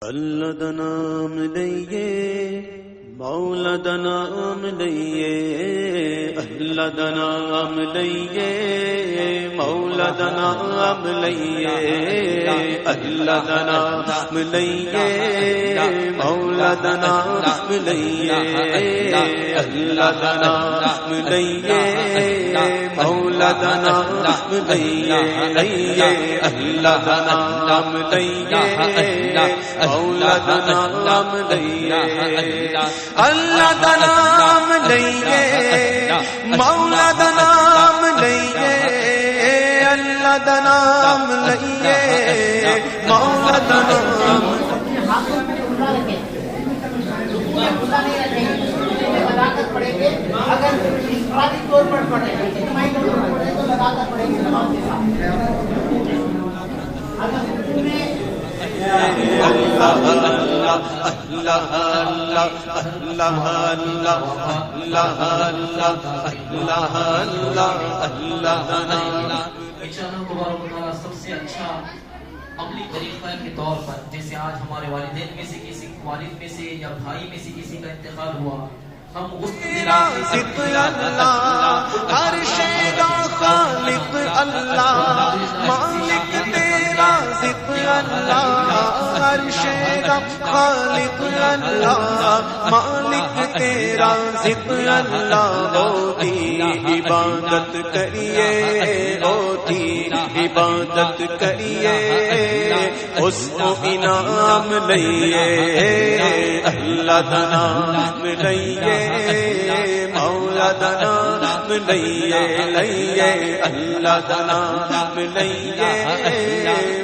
اللہ دا نام لئیے مولا دا نام لئیے اللہ دا نام لئیے مولا دا نام لئیے اللہ دا نام لئیے مولا دا نام لئیے اللہ دا نام لئیے مولا دا نام لئیے اللہ دا نام لئیے مولا دا نام لئیے اللہ دا نام لئیے مولا دا نام لئیے اللہ دا نام لئیے مولا دا نام اگر انفرادی طور پر پڑھے اجتماعی طور پر پڑھے تو لگاتار پڑھیں گے نماز کے ساتھ اگر سب سے اچھا عملی طریقہ کے طور پر جیسے آج ہمارے والدین میں سے کسی والد میں سے یا بھائی میں سے کسی کا انتقال ہوا ہم اس ہر شے کا خالق اللہ مالک تیرا ذکر اللہ ہر شے کا خالق اللہ مالک تیرا ذکر اللہ ہوتی عبادت کریے ہوتی عبادت کریے اس کو انعام لئیے اللہ دا نام لئیے مولا دا نام لئیے اللہ دا نام لئیے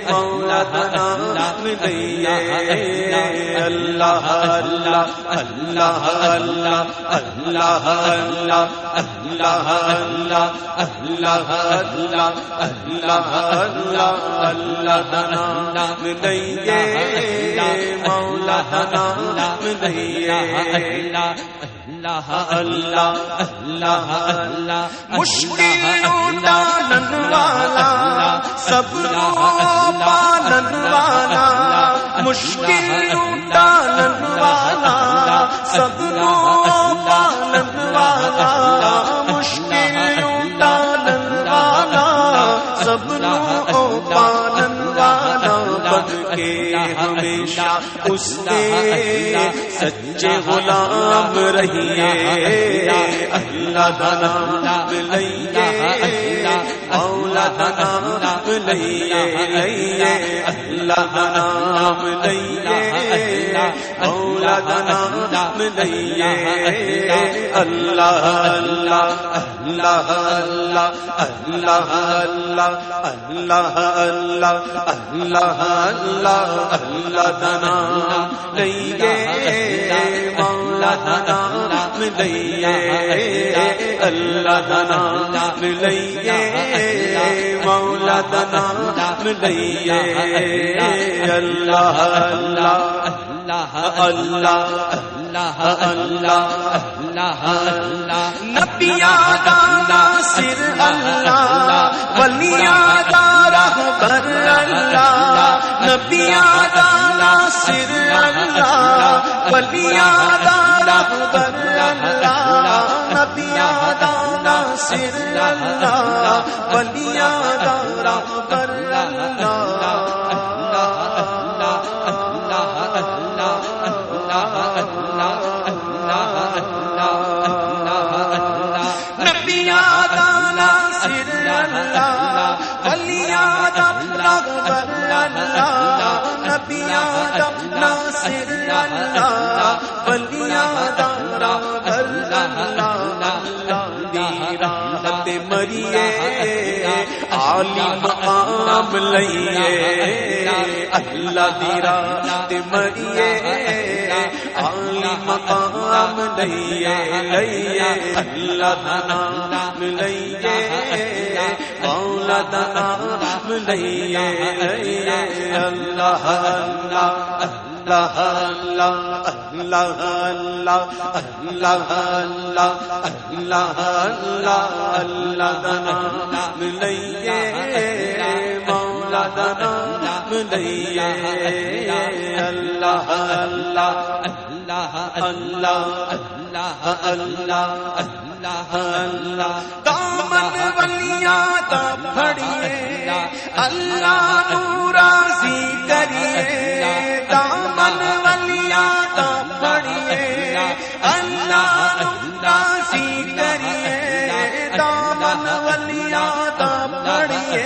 مولا دا نام لئیے اللہ اللہ اللہ اللہ اللہ اللہ اللہ اللہ اللہ اللہ اللہ اللہ اللہ دا نام لئیے مولا دا نام لئیے اللہ اللہ اللہ اللہ مشکل ڈالن والا صبر پالن والا مشکل ڈالن والا صبر پالن والا مشکل ڈالن والا صبر پالن والا بن کے ہمیشہ اس کے سچے غلام رہیے اللہ دا نام لئیے مولا دا نام لئیے اللہ دا نام لئیے مولا دا نام لئیے اللہ اللہ اللہ اللہ اللہ اللہ اللہ اللہ اللہ اللہ اللہ دا نام لئیے مولا دا نام لئیے اللہ دا نام لئیے مولا دا نام لئیے اللہ اللہ اللہ اللہ اللہ اللہ اللہ نبیاں دا ناصر اللہ ولیاں دا رہبر اللہ نبیاں دا ناصر اللہ ولیاں دا رہبر اللہ نبیاں دا ناصر اللہ ولیاں دا رہبر اللہ مریے عالی مقام لئیے اللہ دی رات مریے عالی مقام لئیے اللہ دا نام لئیے مولا دا نام لئیے اللہ اللہ اللہ اللہ اللہ اللہ اللہ اللہ اللہ اللہ دا نام لئیے مولا دا نام لئیے اللہ اللہ اللہ اللہ اللہ دامن ولیاں دا پھڑیے اللہ نو راضی کریے دامن ولیاں دا پھڑیے اللہ نو راضی کریے دامن ولیاں دا پھڑیے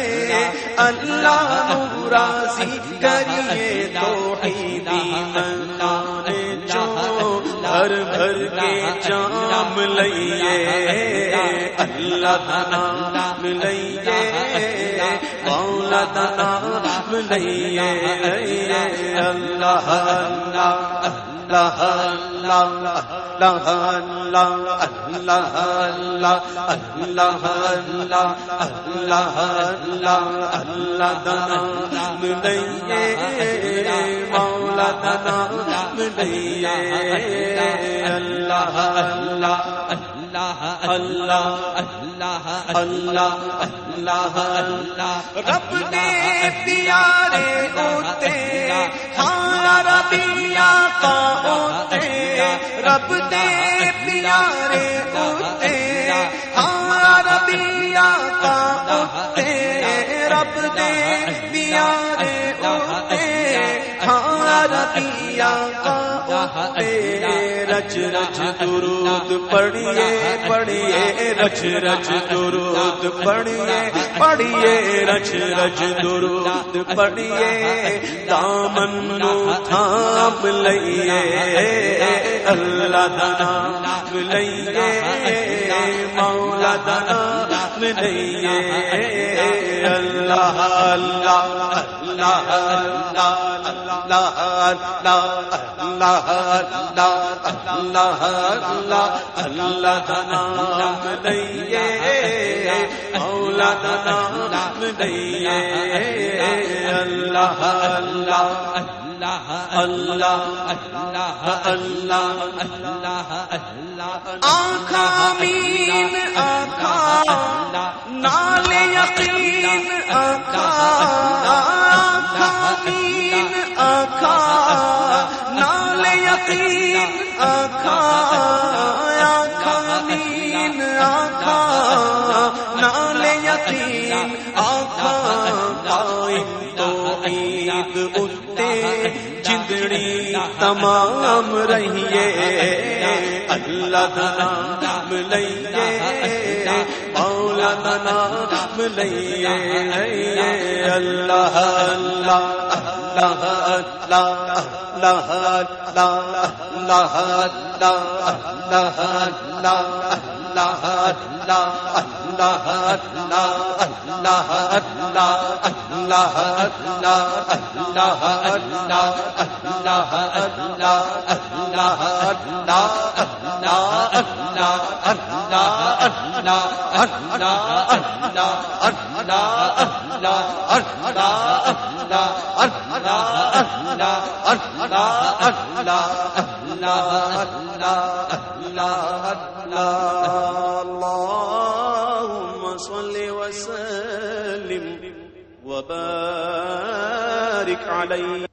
اللہ نو راضی کریے توحیدی منانے جو بھر بھر کے جام لئیے اللہ دا نام لئیے مولا دا نام لئیے اللہ اللہ اللہ اللہ اللہ اللہ اللہ اللہ اللہ اللہ دا نام لئیے مولا دا نام لئیے اللہ اللہ اللہ اللہ اللہ اللہ اللہ رب نے پیارے ہوتے ہاں ربیہ کا ہوتے رب نے پیارے ہوتے ہاں ربیہ کا ہوتے رب نے پیارے ہوتے ہاں ربیہ کا رچ رچ درود پڑھیے پڑھیے رچ رچ درود پڑھیے پڑھیے رچ رچ درود پڑھیے دامن نو تھام لئیے اللہ دا نام لئیے مولا دا نام لئیے اللہ اللہ اللہ اللہ اللہ اللہ اللہ دا نام لئیے مولا دا نام لئیے اللہ اللہ اللہ اللہ اللہ آنکھا مین آنکھا نال یقین آنکھا آنکھا مین آنکھا نال یقین آنکھا آنکھا مین آنکھا نال یقین آنکھا قائم توحید اتے جندڑی تمام رہیے اللہ دا نام لئیے مولا دا نام لئیے اللہ اللہ اللہ اللہ اللہ اللہ اللهم صل وسلم وبارك عليه